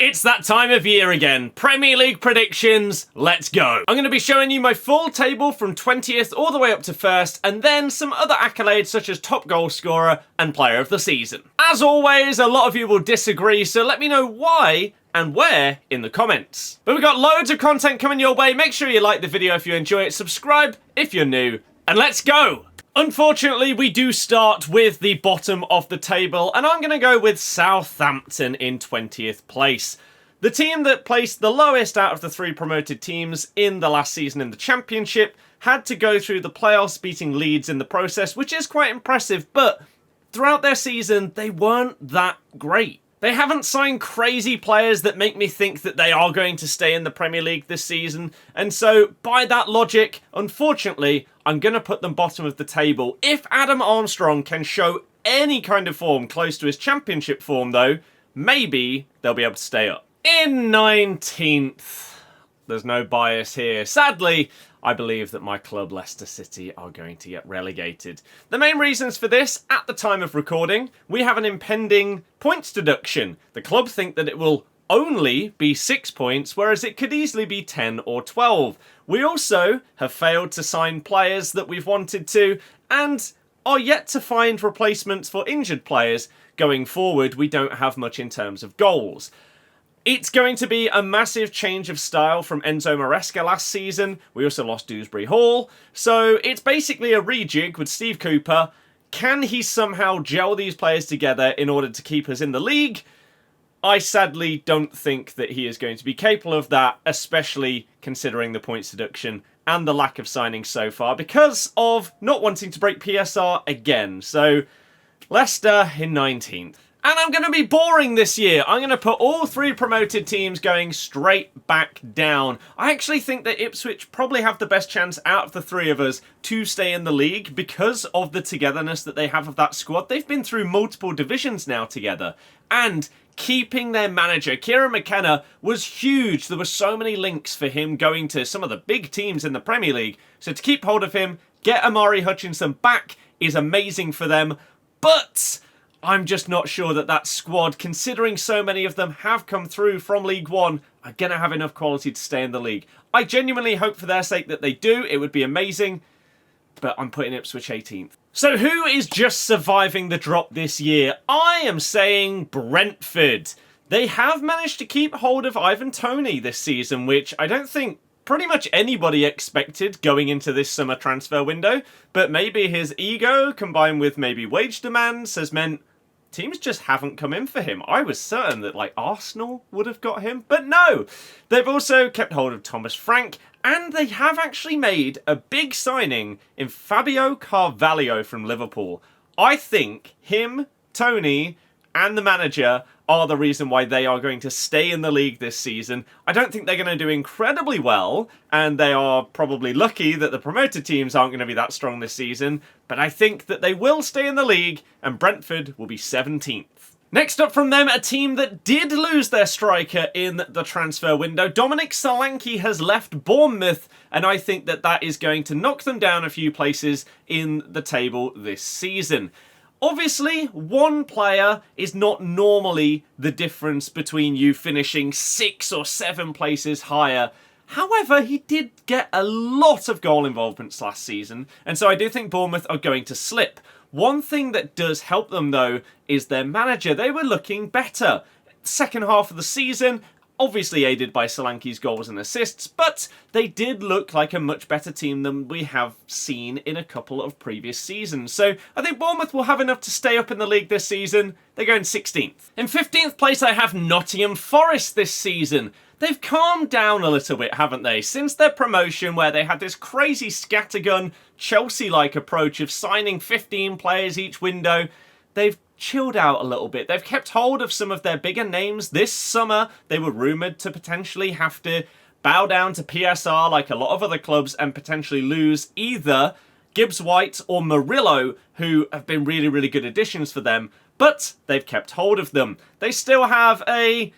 It's that time of year again. Premier League predictions, let's go. I'm going to be showing you my full table from 20th all the way up to 1st, and then some other accolades such as top goal scorer and player of the season. As always, a lot of you will disagree, so let me know why and where in the comments. But we've got loads of content coming your way. Make sure you like the video if you enjoy it, subscribe if you're new, and let's go! Unfortunately, we do start with the bottom of the table, and I'm going to go with Southampton in 20th place. The team that placed the lowest out of the 3 promoted teams in the last season in the Championship had to go through the playoffs, beating Leeds in the process, which is quite impressive, but throughout their season, they weren't that great. They haven't signed crazy players that make me think that they are going to stay in the Premier League this season, and so by that logic, unfortunately, I'm going to put them bottom of the table. If Adam Armstrong can show any kind of form close to his Championship form though, maybe they'll be able to stay up. In 19th, there's no bias here. Sadly, I believe that my club, Leicester City, are going to get relegated. The main reasons for this, at the time of recording, we have an impending points deduction. The club think that it will only be 6 points, whereas it could easily be 10 or 12. We also have failed to sign players that we've wanted to, and are yet to find replacements for injured players. Going forward, we don't have much in terms of goals. It's going to be a massive change of style from Enzo Maresca last season. We also lost Dewsbury Hall. So it's basically a rejig with Steve Cooper. Can he somehow gel these players together in order to keep us in the league? I sadly don't think that he is going to be capable of that, especially considering the points deduction and the lack of signings so far, because of not wanting to break PSR again. So Leicester in 19th. And I'm going to be boring this year. I'm going to put all 3 promoted teams going straight back down. I actually think that Ipswich probably have the best chance out of the 3 of us to stay in the league because of the togetherness that they have of that squad. They've been through multiple divisions now together. And keeping their manager, Kieran McKenna, was huge. There were so many links for him going to some of the big teams in the Premier League. So to keep hold of him, get Amari Hutchinson back is amazing for them. But I'm just not sure that that squad, considering so many of them have come through from League One, are going to have enough quality to stay in the league. I genuinely hope for their sake that they do. It would be amazing. But I'm putting Ipswich 18th. So who is just surviving the drop this year? I am saying Brentford. They have managed to keep hold of Ivan Toney this season, which I don't think pretty much anybody expected going into this summer transfer window. But maybe his ego, combined with maybe wage demands, has meant teams just haven't come in for him. I was certain that like Arsenal would have got him, but no. They've also kept hold of Thomas Frank, and they have actually made a big signing in Fabio Carvalho from Liverpool. I think him, Tony, and the manager are the reason why they are going to stay in the league this season. I don't think they're going to do incredibly well, and they are probably lucky that the promoted teams aren't going to be that strong this season, but I think that they will stay in the league, and Brentford will be 17th. Next up from them, a team that did lose their striker in the transfer window. Dominic Solanke has left Bournemouth, and I think that that is going to knock them down a few places in the table this season. Obviously, one player is not normally the difference between you finishing 6 or 7 places higher. However, he did get a lot of goal involvements last season, and so I do think Bournemouth are going to slip. One thing that does help them, though, is their manager. They were looking better. Second half of the season, obviously aided by Solanke's goals and assists, but they did look like a much better team than we have seen in a couple of previous seasons. So I think Bournemouth will have enough to stay up in the league this season. They're going 16th. In 15th place, I have Nottingham Forest this season. They've calmed down a little bit, haven't they? Since their promotion, where they had this crazy scattergun, Chelsea-like approach of signing 15 players each window, they've chilled out a little bit. They've kept hold of some of their bigger names. This summer, they were rumoured to potentially have to bow down to PSR like a lot of other clubs and potentially lose either Gibbs White or Murillo, who have been really, really good additions for them, but they've kept hold of them. They still have a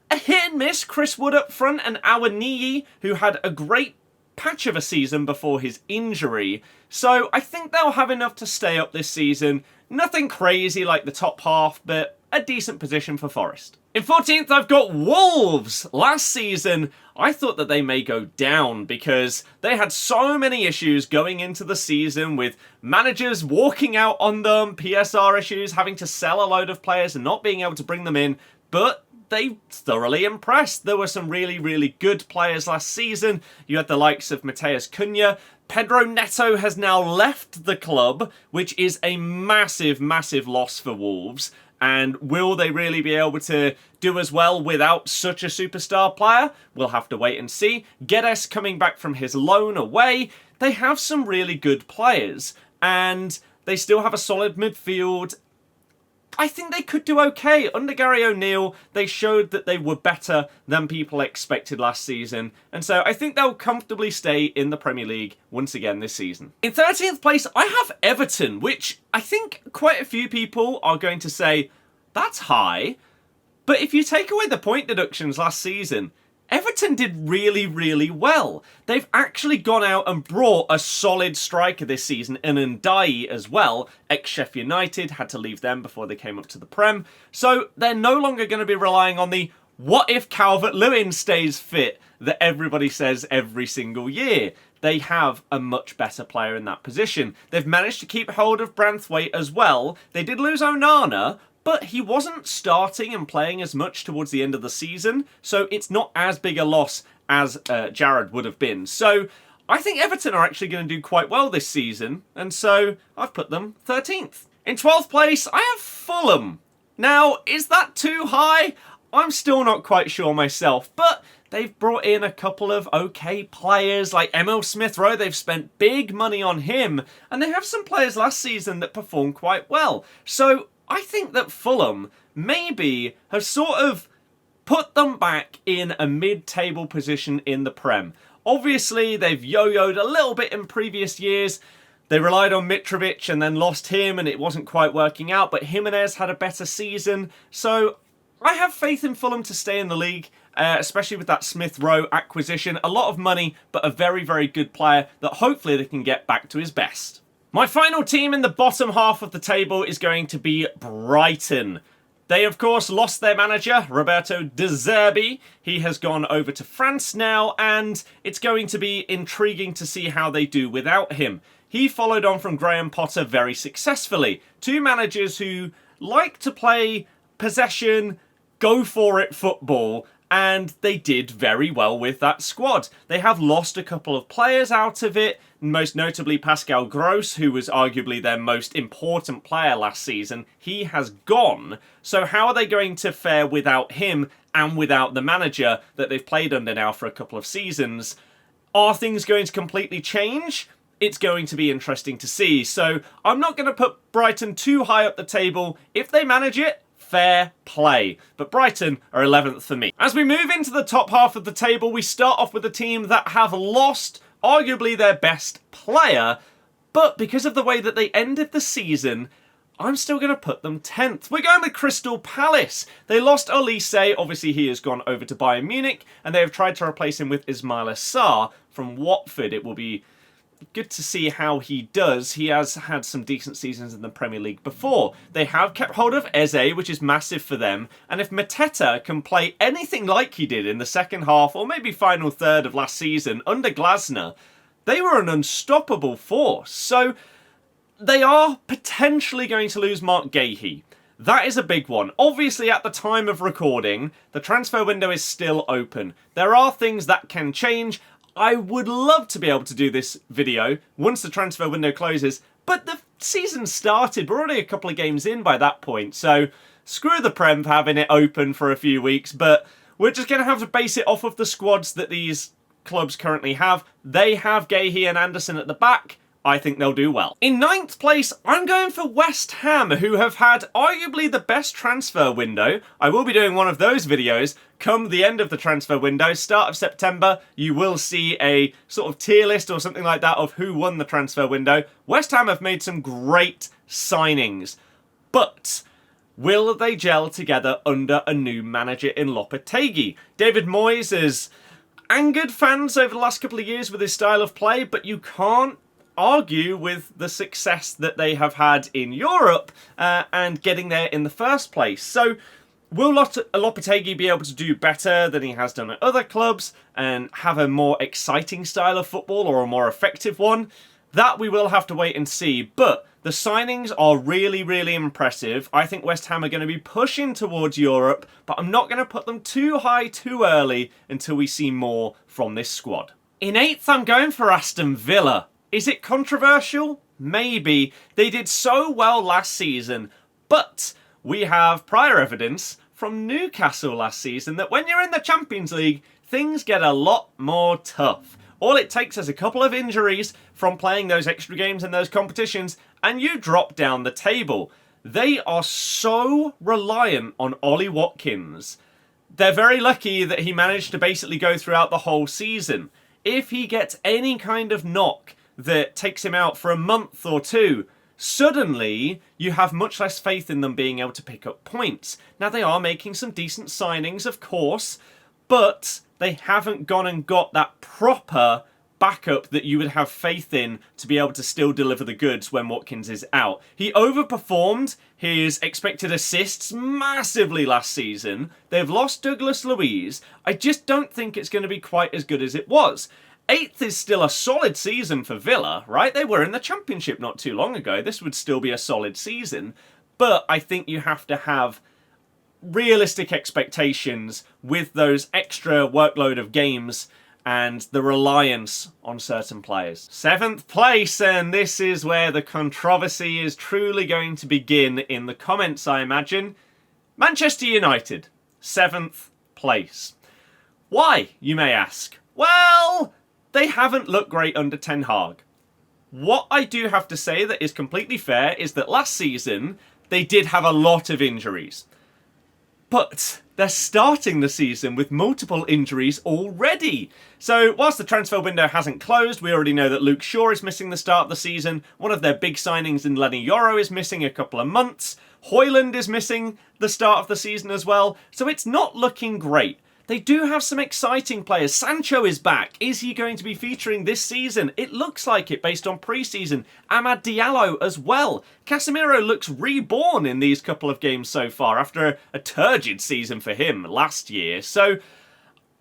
hit and miss Chris Wood up front and Awaniyi, who had a great patch of a season before his injury. So I think they'll have enough to stay up this season. Nothing crazy like the top half, but a decent position for Forest. In 14th, I've got Wolves. Last season, I thought that they may go down because they had so many issues going into the season with managers walking out on them, PSR issues, having to sell a load of players and not being able to bring them in, but they thoroughly impressed. There were some really, really good players last season. You had the likes of Mateus Cunha. Pedro Neto has now left the club, which is a massive, massive loss for Wolves. And will they really be able to do as well without such a superstar player? We'll have to wait and see. Guedes coming back from his loan away. They have some really good players, and they still have a solid midfield. I think they could do okay. Under Gary O'Neill, they showed that they were better than people expected last season, and so I think they'll comfortably stay in the Premier League once again this season. In 13th place, I have Everton, which I think quite a few people are going to say, that's high, but if you take away the point deductions last season, Everton did really, really well. They've actually gone out and brought a solid striker this season, in Ndiaye as well. Ex-Sheffield United, had to leave them before they came up to the Prem. So they're no longer going to be relying on the what if Calvert-Lewin stays fit that everybody says every single year. They have a much better player in that position. They've managed to keep hold of Branthwaite as well. They did lose Onana, but he wasn't starting and playing as much towards the end of the season, so it's not as big a loss as Jared would have been. So I think Everton are actually going to do quite well this season, and so I've put them 13th. In 12th place, I have Fulham. Now, is that too high? I'm still not quite sure myself, but they've brought in a couple of okay players like Emil Smith-Rowe. They've spent big money on him, and they have some players last season that performed quite well. So I think that Fulham maybe have sort of put them back in a mid-table position in the Prem. Obviously, they've yo-yoed a little bit in previous years. They relied on Mitrovic and then lost him and it wasn't quite working out, but Jimenez had a better season. So I have faith in Fulham to stay in the league, especially with that Smith-Rowe acquisition. A lot of money, but a very, very good player that hopefully they can get back to his best. My final team in the bottom half of the table is going to be Brighton. They, of course, lost their manager, Roberto De Zerbi. He has gone over to France now, and it's going to be intriguing to see how they do without him. He followed on from Graham Potter very successfully. Two managers who like to play possession, go-for-it football, and they did very well with that squad. They have lost a couple of players out of it, most notably Pascal Gross, who was arguably their most important player last season. He has gone. So how are they going to fare without him and without the manager that they've played under now for a couple of seasons? Are things going to completely change? It's going to be interesting to see. So I'm not going to put Brighton too high up the table. If they manage it, fair play. But Brighton are 11th for me. As we move into the top half of the table, we start off with a team that have lost arguably their best player, but because of the way that they ended the season, I'm still going to put them 10th. We're going with Crystal Palace. They lost Olise, obviously he has gone over to Bayern Munich, and they have tried to replace him with Ismail Assar from Watford. It will be good to see how he does. He has had some decent seasons in the Premier League before. They have kept hold of Eze, which is massive for them. And if Mateta can play anything like he did in the second half, or maybe final third of last season, under Glasner, they were an unstoppable force. So they are potentially going to lose Mark Gahey. That is a big one. Obviously, at the time of recording, the transfer window is still open. There are things that can change. I would love to be able to do this video once the transfer window closes, but the season started. We're already a couple of games in by that point, so screw the Prem for having it open for a few weeks, but we're just going to have to base it off of the squads that these clubs currently have. They have Gahey and Anderson at the back. I think they'll do well. In 9th place, I'm going for West Ham, who have had arguably the best transfer window. I will be doing one of those videos come the end of the transfer window. Start of September, you will see a sort of tier list or something like that of who won the transfer window. West Ham have made some great signings, but will they gel together under a new manager in Lopetegui? David Moyes has angered fans over the last couple of years with his style of play, but you can't argue with the success that they have had in Europe and getting there in the first place. So will Lopetegui be able to do better than he has done at other clubs and have a more exciting style of football or a more effective one? That we will have to wait and see, but the signings are really, really impressive. I think West Ham are going to be pushing towards Europe, but I'm not going to put them too high too early until we see more from this squad. In 8th, I'm going for Aston Villa. Is it controversial? Maybe. They did so well last season, but we have prior evidence from Newcastle last season that when you're in the Champions League, things get a lot more tough. All it takes is a couple of injuries from playing those extra games in those competitions, and you drop down the table. They are so reliant on Ollie Watkins. They're very lucky that he managed to basically go throughout the whole season. If he gets any kind of knock that takes him out for a month or two, suddenly you have much less faith in them being able to pick up points. Now, they are making some decent signings, of course, but they haven't gone and got that proper backup that you would have faith in to be able to still deliver the goods when Watkins is out. He overperformed his expected assists massively last season. They've lost Douglas Luiz. I just don't think it's going to be quite as good as it was. 8th is still a solid season for Villa, right? They were in the Championship not too long ago. This would still be a solid season. But I think you have to have realistic expectations with those extra workload of games and the reliance on certain players. 7th place, and this is where the controversy is truly going to begin in the comments, I imagine. Manchester United, 7th place. Why, you may ask? Well, they haven't looked great under Ten Hag. What I do have to say that is completely fair is that last season they did have a lot of injuries. But they're starting the season with multiple injuries already. So whilst the transfer window hasn't closed, we already know that Luke Shaw is missing the start of the season. One of their big signings in Lenny Yoro is missing a couple of months. Højlund is missing the start of the season as well. So it's not looking great. They do have some exciting players. Sancho is back. Is he going to be featuring this season? It looks like it based on pre-season. Amad Diallo as well. Casemiro looks reborn in these couple of games so far after a turgid season for him last year. So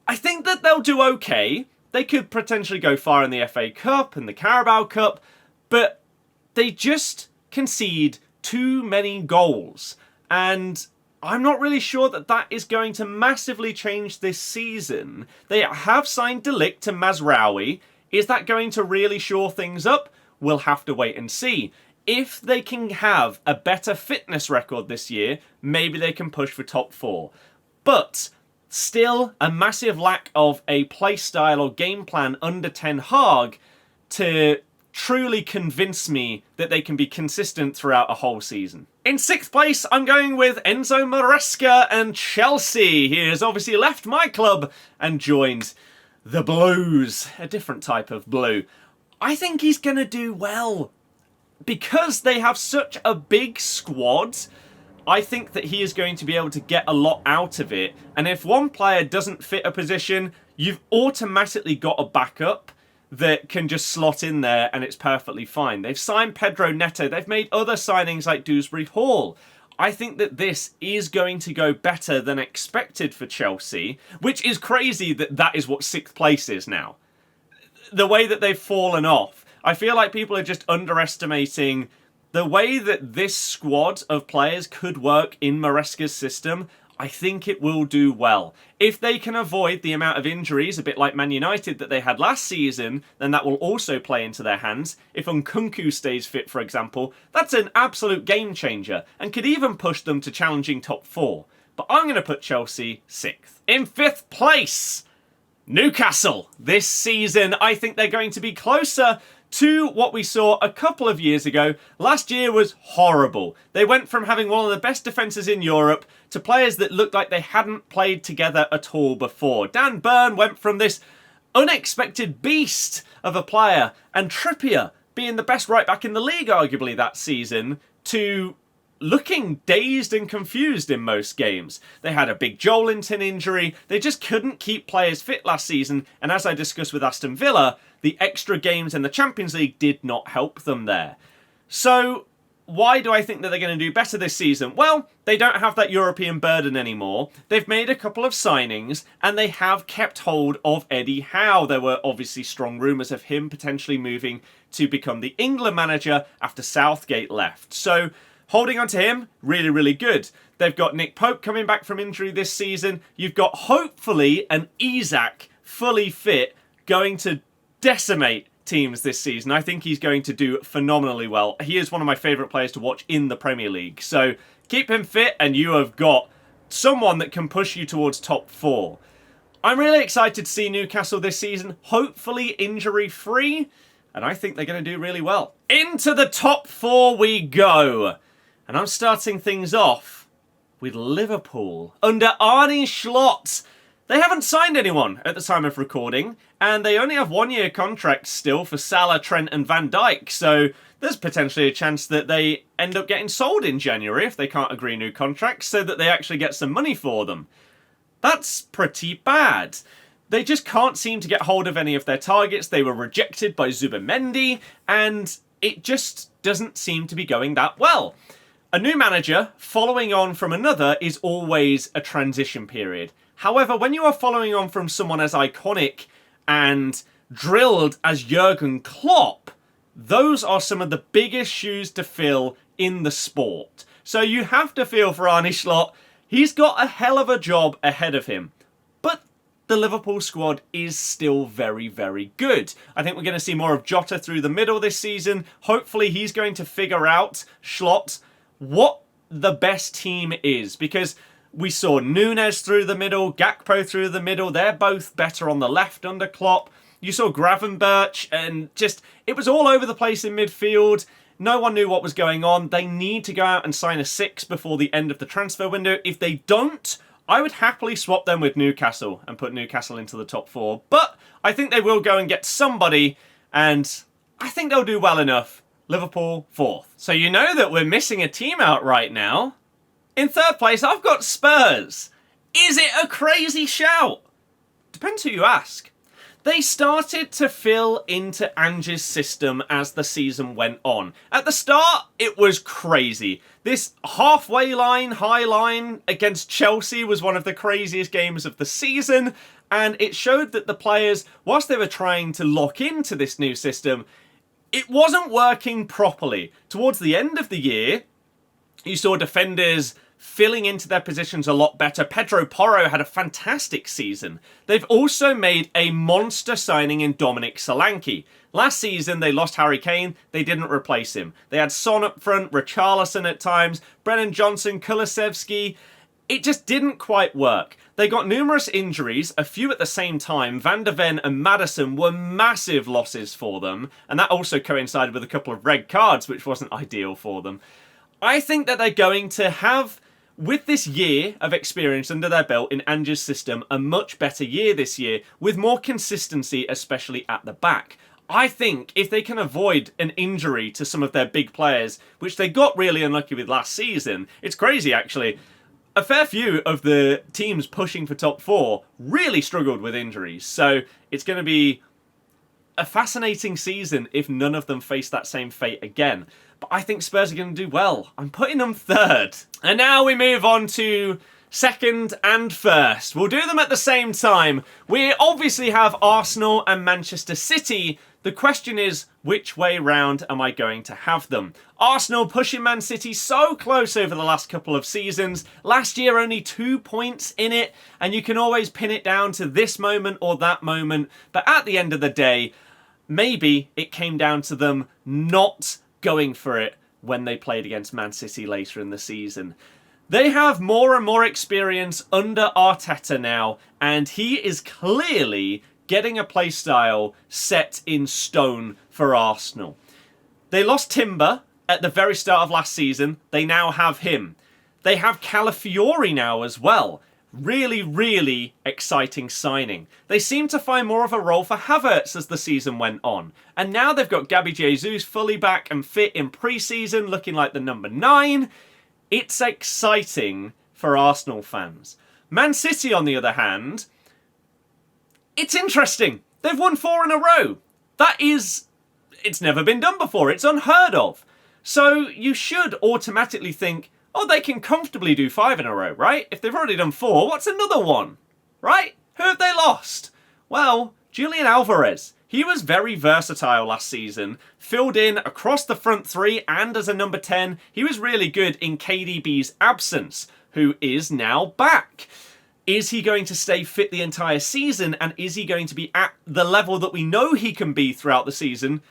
I think that they'll do okay. They could potentially go far in the FA Cup and the Carabao Cup, but they just concede too many goals. And I'm not really sure that that is going to massively change this season. They have signed De Ligt to Mazraoui. Is that going to really shore things up? We'll have to wait and see. If they can have a better fitness record this year, maybe they can push for top 4. But still a massive lack of a play style or game plan under Ten Hag to truly convince me that they can be consistent throughout a whole season. In 6th place, I'm going with Enzo Maresca and Chelsea. He has obviously left my club and joined the Blues, a different type of blue. I think he's going to do well. Because they have such a big squad, I think that he is going to be able to get a lot out of it. And if one player doesn't fit a position, you've automatically got a backup that can just slot in there and it's perfectly fine. They've signed Pedro Neto. They've made other signings like Dewsbury Hall. I think that this is going to go better than expected for Chelsea, which is crazy that that is what 6th place is now. The way that they've fallen off. I feel like people are just underestimating the way that this squad of players could work in Maresca's system. I think it will do well. If they can avoid the amount of injuries, a bit like Man United that they had last season, then that will also play into their hands. If Nkunku stays fit, for example, that's an absolute game changer and could even push them to challenging top 4. But I'm going to put Chelsea 6th. In 5th place, Newcastle. This season, I think they're going to be closer to what we saw a couple of years ago. Last year was horrible. They went from having one of the best defences in Europe to players that looked like they hadn't played together at all before. Dan Burn went from this unexpected beast of a player, and Trippier being the best right-back in the league arguably that season, to looking dazed and confused in most games. They had a big Joelinton injury. They just couldn't keep players fit last season, and as I discussed with Aston Villa, the extra games in the Champions League did not help them there. So why do I think that they're going to do better this season? Well, they don't have that European burden anymore. They've made a couple of signings, and they have kept hold of Eddie Howe. There were obviously strong rumours of him potentially moving to become the England manager after Southgate left. So holding on to him, really, really good. They've got Nick Pope coming back from injury this season. You've got, hopefully, an Isak fully fit going to decimate teams this season. I think he's going to do phenomenally well. He is one of my favourite players to watch in the Premier League. So keep him fit and you have got someone that can push you towards top 4. I'm really excited to see Newcastle this season, hopefully injury-free, and I think they're going to do really well. Into the top 4 we go. And I'm starting things off with Liverpool. Under Arne Slot. They haven't signed anyone at the time of recording, and they only have 1-year contracts still for Salah, Trent and Van Dijk, so there's potentially a chance that they end up getting sold in January if they can't agree new contracts, so that they actually get some money for them. That's pretty bad. They just can't seem to get hold of any of their targets. They were rejected by Zubimendi, and it just doesn't seem to be going that well. A new manager following on from another is always a transition period. However, when you are following on from someone as iconic and drilled as Jurgen Klopp, those are some of the biggest shoes to fill in the sport. So you have to feel for Arne Slot. He's got a hell of a job ahead of him. But the Liverpool squad is still very, very good. I think we're going to see more of Jota through the middle this season. Hopefully he's going to figure out, Slot, what the best team is. Because we saw Núñez through the middle, Gakpo through the middle. They're both better on the left under Klopp. You saw Gravenberch, and just, it was all over the place in midfield. No one knew what was going on. They need to go out and sign a 6 before the end of the transfer window. If they don't, I would happily swap them with Newcastle and put Newcastle into the top 4. But I think they will go and get somebody, and I think they'll do well enough. Liverpool 4th. So you know that we're missing a team out right now. In 3rd place, I've got Spurs. Is it a crazy shout? Depends who you ask. They started to fill into Ange's system as the season went on. At the start, it was crazy. This halfway line, high line against Chelsea was one of the craziest games of the season, and it showed that the players, whilst they were trying to lock into this new system, it wasn't working properly. Towards the end of the year, you saw defenders filling into their positions a lot better. Pedro Porro had a fantastic season. They've also made a monster signing in Dominic Solanke. Last season, they lost Harry Kane. They didn't replace him. They had Son up front, Richarlison at times, Brennan Johnson, Kulusevski. It just didn't quite work. They got numerous injuries, a few at the same time. Van de Ven and Maddison were massive losses for them, and that also coincided with a couple of red cards, which wasn't ideal for them. I think that they're going to have, with this year of experience under their belt in Ange's system, a much better year this year, with more consistency, especially at the back. I think if they can avoid an injury to some of their big players, which they got really unlucky with last season, it's crazy actually. A fair few of the teams pushing for top 4 really struggled with injuries, so it's going to be a fascinating season if none of them face that same fate again. But I think Spurs are going to do well. I'm putting them 3rd. And now we move on to 2nd and 1st. We'll do them at the same time. We obviously have Arsenal and Manchester City. The question is, which way round am I going to have them? Arsenal pushing Man City so close over the last couple of seasons. Last year, only 2 points in it, and you can always pin it down to this moment or that moment. But at the end of the day, maybe it came down to them not going for it when they played against Man City later in the season. They have more and more experience under Arteta now, and he is clearly getting a play style set in stone for Arsenal. They lost Timber at the very start of last season. They now have him. They have Calafiori now as well. Really, really exciting signing. They seem to find more of a role for Havertz as the season went on. And now they've got Gabby Jesus fully back and fit in pre-season, looking like the number 9. It's exciting for Arsenal fans. Man City, on the other hand, it's interesting. They've won 4 in a row. It's never been done before. It's unheard of. So you should automatically think, oh, they can comfortably do 5 in a row, right? If they've already done 4, what's another one, right? Who have they lost? Well, Julian Alvarez. He was very versatile last season, filled in across the front 3 and as a number 10. He was really good in KDB's absence, who is now back. Is he going to stay fit the entire season, and is he going to be at the level that we know he can be throughout the season?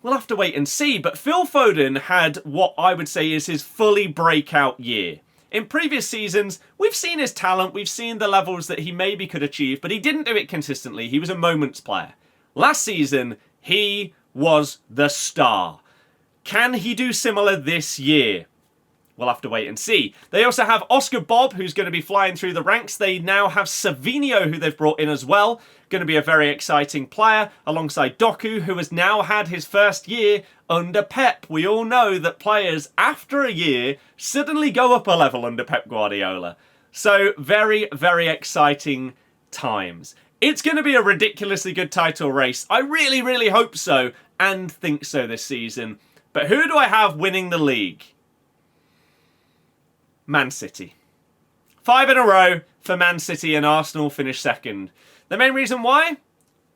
We'll have to wait and see, but Phil Foden had what I would say is his fully breakout year. In previous seasons, we've seen his talent, we've seen the levels that he maybe could achieve, but he didn't do it consistently. He was a moments player. Last season, he was the star. Can he do similar this year? We'll have to wait and see. They also have Oscar Bob, who's going to be flying through the ranks. They now have Savinho, who they've brought in as well. Going to be a very exciting player, alongside Doku, who has now had his first year under Pep. We all know that players, after a year, suddenly go up a level under Pep Guardiola. So, very, very exciting times. It's going to be a ridiculously good title race. I really, really hope so, and think so this season. But who do I have winning the league? Man City. 5 in a row for Man City, and Arsenal finish second. The main reason why?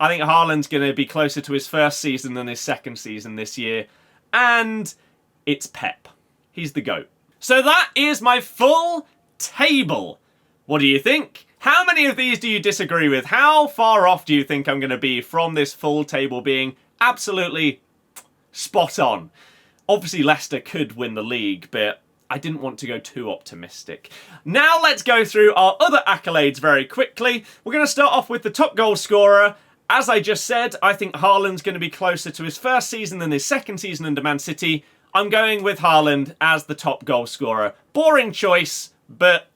I think Haaland's going to be closer to his first season than his second season this year. And it's Pep. He's the GOAT. So that is my full table. What do you think? How many of these do you disagree with? How far off do you think I'm going to be from this full table being absolutely spot on? Obviously, Leicester could win the league, but I didn't want to go too optimistic. Now let's go through our other accolades very quickly. We're going to start off with the top goal scorer. As I just said, I think Haaland's going to be closer to his first season than his second season under Man City. I'm going with Haaland as the top goal scorer. Boring choice, but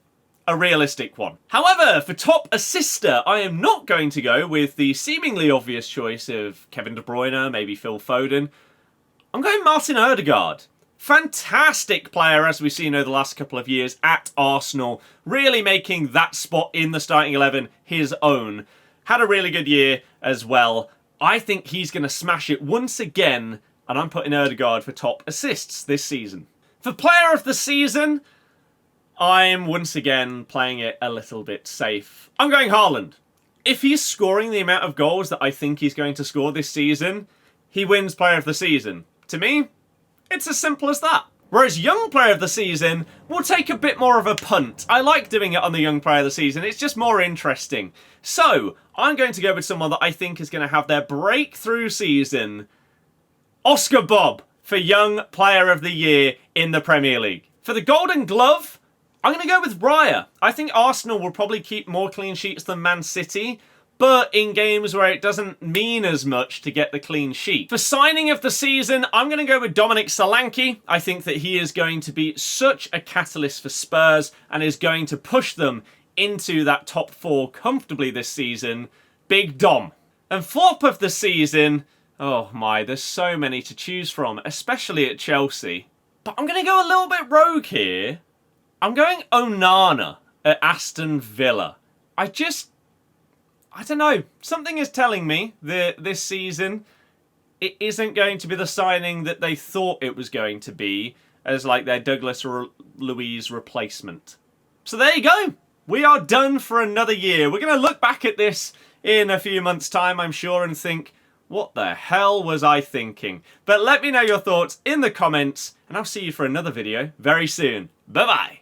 a realistic one. However, for top assister, I am not going to go with the seemingly obvious choice of Kevin De Bruyne, maybe Phil Foden. I'm going Martin Ødegaard. Fantastic player, as we've seen over the last couple of years at Arsenal, really making that spot in the starting 11 his own. Had a really good year as well. I think he's going to smash it once again, and I'm putting Ødegaard for top assists this season. For player of the season, I'm once again playing it a little bit safe. I'm going Haaland. If he's scoring the amount of goals that I think he's going to score this season, he wins player of the season. To me, it's as simple as that. Whereas young player of the season will take a bit more of a punt. I like doing it on the young player of the season. It's just more interesting. So, I'm going to go with someone that I think is going to have their breakthrough season. Oscar Bob for young player of the year in the Premier League. For the Golden Glove, I'm going to go with Raya. I think Arsenal will probably keep more clean sheets than Man City, but in games where it doesn't mean as much to get the clean sheet. For signing of the season, I'm going to go with Dominic Solanke. I think that he is going to be such a catalyst for Spurs and is going to push them into that top 4 comfortably this season. Big Dom. And flop of the season, oh my, there's so many to choose from, especially at Chelsea. But I'm going to go a little bit rogue here. I'm going Onana at Aston Villa. I don't know. Something is telling me that this season it isn't going to be the signing that they thought it was going to be as like their Douglas Luiz replacement. So there you go. We are done for another year. We're going to look back at this in a few months' time, I'm sure, and think, what the hell was I thinking? But let me know your thoughts in the comments, and I'll see you for another video very soon. Bye-bye.